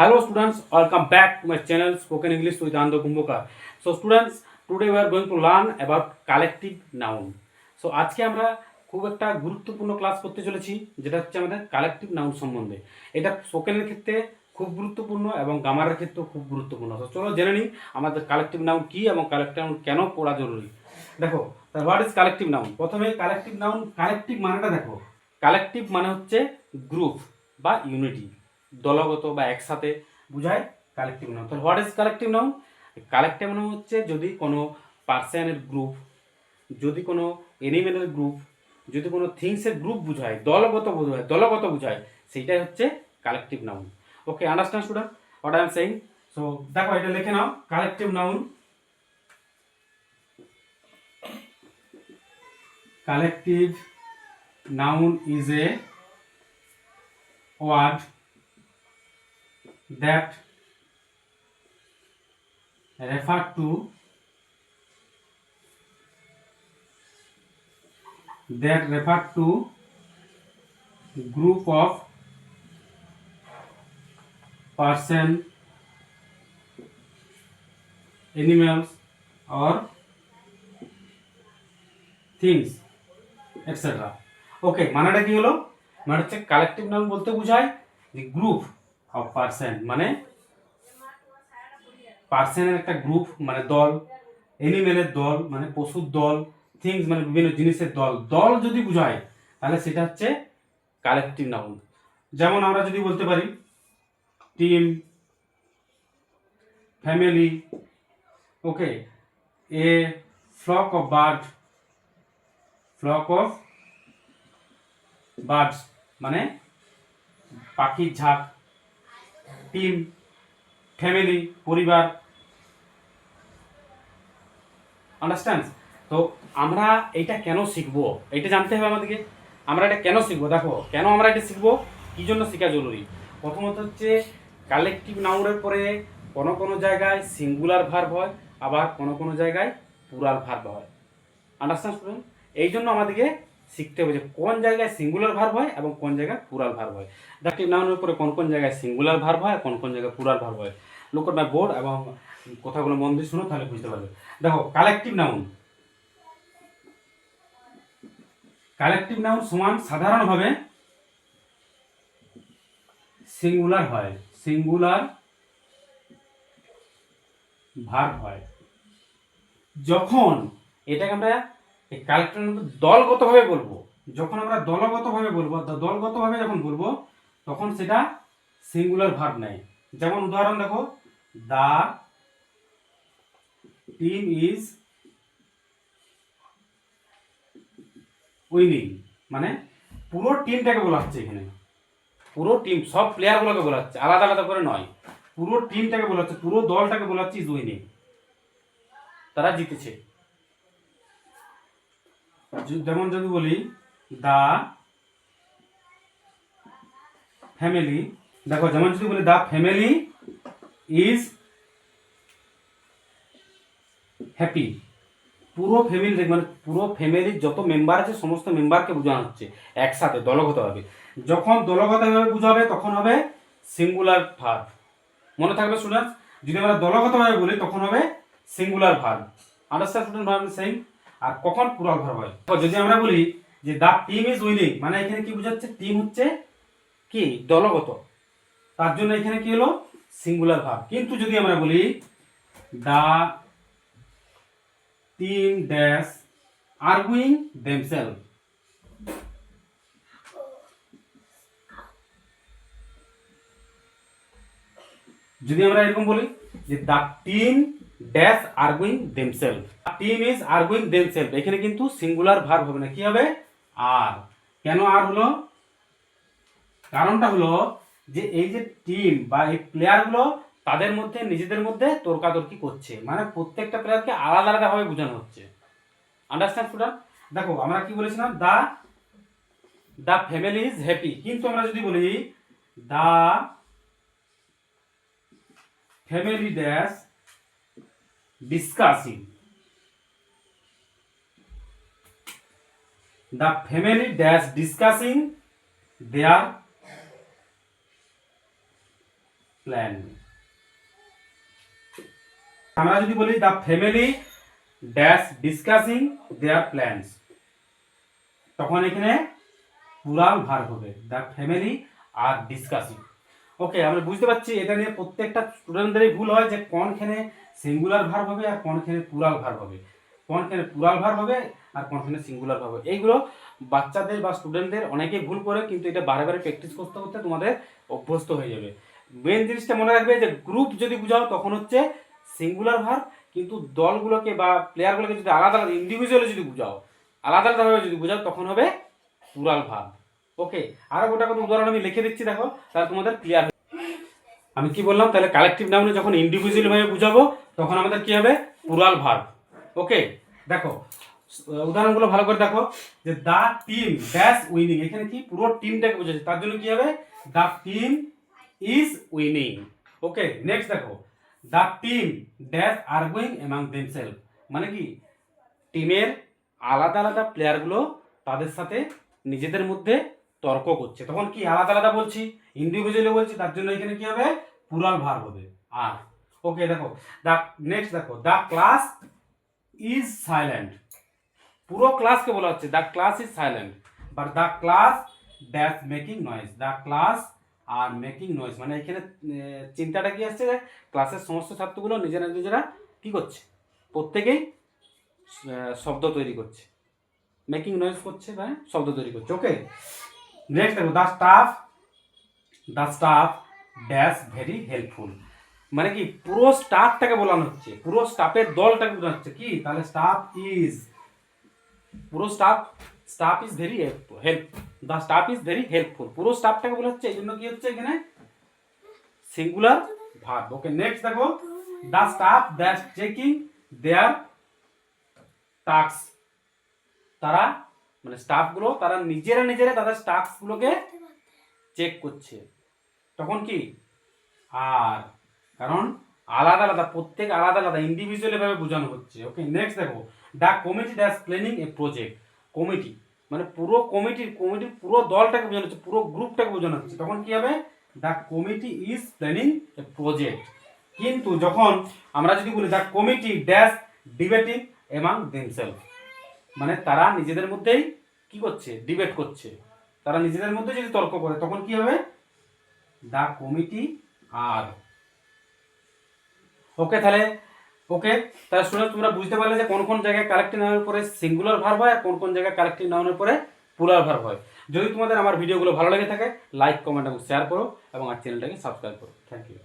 Hello students, welcome back to my channel Spoken English with Ando Kumbhakar. So students, today we are going to learn about collective noun. So আজকে আমরা খুব একটা গুরুত্বপূর্ণ class করতে চলেছি, যেটা হচ্ছে আমাদের কালেকটিভ নাউন সম্বন্ধে। এটা স্পোকেনের ক্ষেত্রে খুব গুরুত্বপূর্ণ এবং গ্রামারের ক্ষেত্রেও খুব গুরুত্বপূর্ণ। তো চলো জেনে নিই আমাদের কালেকটিভ নাউন কী এবং কালেকটিভ নাউন কেন পড়া জরুরি। দেখো, হোয়াট ইজ কালেকটিভ নাউন। প্রথমে কালেকটিভ নাউন, কালেকটিভ মানেটা দেখো। কালেকটিভ মানে হচ্ছে গ্রুপ বা ইউনিটি, দলগত বা একসাথে বোঝায় কালেকটিভ নাউন। তাহলে what is collective noun? Collective noun হচ্ছে যদি কোনো পার্সনের গ্রুপ, যদি কোনো এনিমেলের গ্রুপ, যদি কোনো থিংসের গ্রুপ বোঝায়, দলগত বোঝায়, সেইটাই হচ্ছে collective noun. Okay, understand student what I am saying? So দেখো, এটা লিখে নাও। Collective noun, collective noun is a word that refer to group of person, animals or things etc. ওকে, মানেটা কি হলো? মানে হচ্ছে কালেকটিভ নাউন বলতে বোঝায় যে গ্রুপ অফ পার্সন, মানে পার্সনের একটা গ্রুপ মানে দল, এনিমেলের দল মানে পশুর দল, থিংস মানে বিভিন্ন জিনিসের দল। দল যদি বোঝায় তাহলে সেটা হচ্ছে কালেকটিভ নাউন। যেমন আমরা যদি বলতে পারি team, family, okay, a flock of birds মানে পাখির ঝাঁক, টিম, ফ্যামিলি পরিবার। আন্ডারস্ট্যান্ড? তো আমরা এটা কেন শিখবো, এটা জানতে হবে আমাদেরকে। আমরা এটা কেন শিখবো? দেখো, কেন আমরা এটা শিখবো, কী জন্য শেখা জরুরি। প্রথমত হচ্ছে কালেকটিভ নাউনের পরে কোনো কোনো জায়গায় সিঙ্গুলার ভার্ব হয়, আবার কোনো কোনো জায়গায় প্লুরাল ভার্ব হয়। Understand student? এই জন্য আমাদেরকে শিখতে হবে যে কোন জায়গায় সিঙ্গুলার ভার্ব হয় এবং কোন জায়গায় প্লুরাল ভার্ব হয়। কালেকটিভ নাউনের পরে কোন কোন জায়গায় সিঙ্গুলার ভার্ব হয়, কোন কোন জায়গায় প্লুরাল ভার্ব হয়। লুক এট মাই বোর্ড এবং কথাগুলো মন দিয়ে শুনো, তাহলে বুঝতে পারবে। দেখো, কালেকটিভ নাউন সমান সাধারণভাবে সিঙ্গুলার হয়, সিঙ্গুলার ভার্ব হয়। যখন এটাকে আমরা কালেকটিভ নাউন দলগতভাবে বলবো, যখন আমরা দলগতভাবে যখন বলবো তখন সেটা সিঙ্গুলার ভার্ব নেয়। যেমন উদাহরণ দেখো, দা টিম ইজ উইনিং, মানে পুরো টিমটাকে বলা হচ্ছে এখানে, পুরো টিম, সব প্লেয়ারগুলোকে বলা হচ্ছে, আলাদা আলাদা করে নয়, পুরো টিমটাকে বলা হচ্ছে, পুরো দলটাকে বলা হচ্ছে ইজ উইনিং, তারা জিতেছে। যেমন যদি বলি দা ফ্যামিলি, দেখো যেমন যদি বলি দা ফ্যামিলি ইজ হ্যাপি, পুরো ফ্যামিলি, মানে পুরো ফ্যামিলির যত মেম্বার আছে সমস্ত মেম্বারকে বোঝানো হচ্ছে একসাথে দলগতভাবে। যখন দলগতভাবে বোঝাবে তখন হবে সিঙ্গুলার ভার্ব। মনে থাকবে স্টুডেন্টস, যদি আমরা দলগতভাবে বলি তখন হবে singular verb. Understand student verb same. আর কখন প্লুরাল ভার্ব হয়, যদি আমরা বলি যে দা টিম ইজ উইনিং, মানে এখানে কি বোঝাচ্ছে? টিম হচ্ছে কি দলগত, তার জন্য এখানে কি হলো? Singular verb. কিন্তু যদি আমরা বলি the team dash arguing themself, যদি আমরা এরকম বলি যে the team dash arguing themself, team is arguing themself, এখানে কিন্তু সিঙ্গুলার ভার্ব হবে না, কি হবে? আর। কেন আর হলো? কারণটা হলো যে এই যে টিম বা এই প্লেয়ারগুলো তাদের মধ্যে নিজেদের মধ্যে তর্কাতর্কি করছে, মানে প্রত্যেকটা প্লেয়ারকে আলাদা আলাদা ভাবে বোঝানো হচ্ছে। Understand student? দেখো, আমরা কি বলেছিলাম? দা ফ্যামিলি ইজ হ্যাপি, কিন্তু আমরা যদি বলি the family dash discussing, the family discussing their plan. আমরা যদি বলি the family dash discussing their plans, তখন এখানে প্লুরাল ভার্ব হবে, the family are discussing. Okay, আমরা বুঝতে পারছি এটা নিয়ে প্রত্যেকটা স্টুডেন্টদেরই ভুল হয় যে কোনখানে সিঙ্গুলার ভার্ব হবে আর কোনখানে প্লুরাল ভার্ব হবে, কোনখানে প্লুরাল ভার্ব হবে আর কোনখানে সিঙ্গুলার ভার্ব হবে। এইগুলো বাচ্চাদের বা স্টুডেন্টদের অনেকেই ভুল করে, কিন্তু এটা বারে বারে প্র্যাকটিস করতে করতে তোমাদের অভ্যস্ত হয়ে যাবে। মেন জিনিসটা মনে রাখবে যে গ্রুপ যদি বুঝাও তখন হচ্ছে সিঙ্গুলার ভার্ব, কিন্তু দলগুলোকে বা প্লেয়ারগুলোকে যদি আলাদা আলাদা ইন্ডিভিজুয়ালি যদি বুঝাও, আলাদা আলাদাভাবে যদি বুঝাও, তখন হবে প্লুরাল ভার্ব। ওকে, আরো গোটা কথা উদাহরণ আমি লিখে দিচ্ছি, দেখো তাহলে তোমাদের ক্লিয়ার। আমি কি বললাম, তাহলে কালেকটিভ নাউনে যখন ইন্ডিভিজুয়াল ভাবে বুঝাবো তখন আমাদের কি হবে, প্লুরাল ভার্ব। ওকে, দেখো উদাহরণগুলো ভালো করে দেখো, যে দা টিম ড্যাশ উইনিং, এখানে কি পুরো টিমটাকে বোঝাচ্ছে, তার জন্য কি হবে, the team is winning. Okay, next দেখো, the team dash arguing among themself, মানে কি টিমের আলাদা আলাদা প্লেয়ারগুলো তাদের সাথে নিজেদের মধ্যে তর্ক করছে, তখন কি আলাদা আলাদা বলছি, ইন্ডিভিজুয়ালি বলছি, তার জন্য এখানে কি হবে, প্লুরাল ভার্ব হবে আর। ওকে দেখো, দা নেক্সট দেখো, দা ক্লাস ইজ সাইলেন্ট, পুরো ক্লাসকে বলা হচ্ছে the class is silent, but the class dash making noise, the class are making noise, মানে এখানে চিন্তাটা কি আসছে, যে ক্লাসের সমস্ত ছাত্রগুলো নিজেরা নিজেরা কি করছে, প্রত্যেকেই শব্দ তৈরি করছে, মেকিং নয়েজ করছে, মানে শব্দ তৈরি করছে। ওকে, নেক্সট দেখো, the staff dash very helpful, মানে কি পুরো স্টাফটাকে বোঝানো হচ্ছে, পুরো স্টাফের দলটাকে বোঝানো হচ্ছে কি, তাহলে পুরো staff is very the staff is very helpful, পুরো স্টাফটাকে বলা হচ্ছে, এই জন্য কি হচ্ছে এখানে সিঙ্গুলার ভার্ব। ওকে, নেক্সট দেখো, দ্য স্টাফ দ্যাশ চেকিং দেয়ার টাস্ক, তারা মানে স্টাফগুলো তারা নিজেরা নিজেরা তাদের টাস্কগুলোকে চেক করছে, তখন কি আর, কারণ আলাদা আলাদা প্রত্যেক আলাদা আলাদা ইন্ডিভিজুয়ালি ভাবে বোঝানো হচ্ছে। ওকে, নেক্সট দেখো, দ্য কমিটি দ্যাশ প্ল্যানিং এ প্রজেক্ট, কমিটি মানে পুরো কমিটির পুরো দলটাকে বোঝানো হচ্ছে, পুরো গ্রুপটাকে বোঝানো হচ্ছে, তখন কি হবে, the committee is planning a project. কিন্তু যখন আমরা যদি বলি the committee dash debating among themselves, মানে তারা নিজেদের মধ্যেই কি করছে, ডিবেট করছে, তারা নিজেদের মধ্যে যদি তর্ক করে, তখন কি হবে, দ্য কমিটি আর। ওকে তাহলে স্টুডেন্ট তোমরা বুঝতে পারলে যে কোন কোন জায়গায় কালেক্টিভ নাউনের পরে সিঙ্গুলার ভার্ব হয় আর কোন কোন জায়গায় কালেক্টিভ নাউনের পরে প্লুরাল ভার্ব হয়। যদি তোমাদের আমার ভিডিওগুলো ভালো লেগে থাকে, লাইক কমেন্ট এবং শেয়ার করো এবং আমার চ্যানেলটাকে সাবস্ক্রাইব করো। Thank you.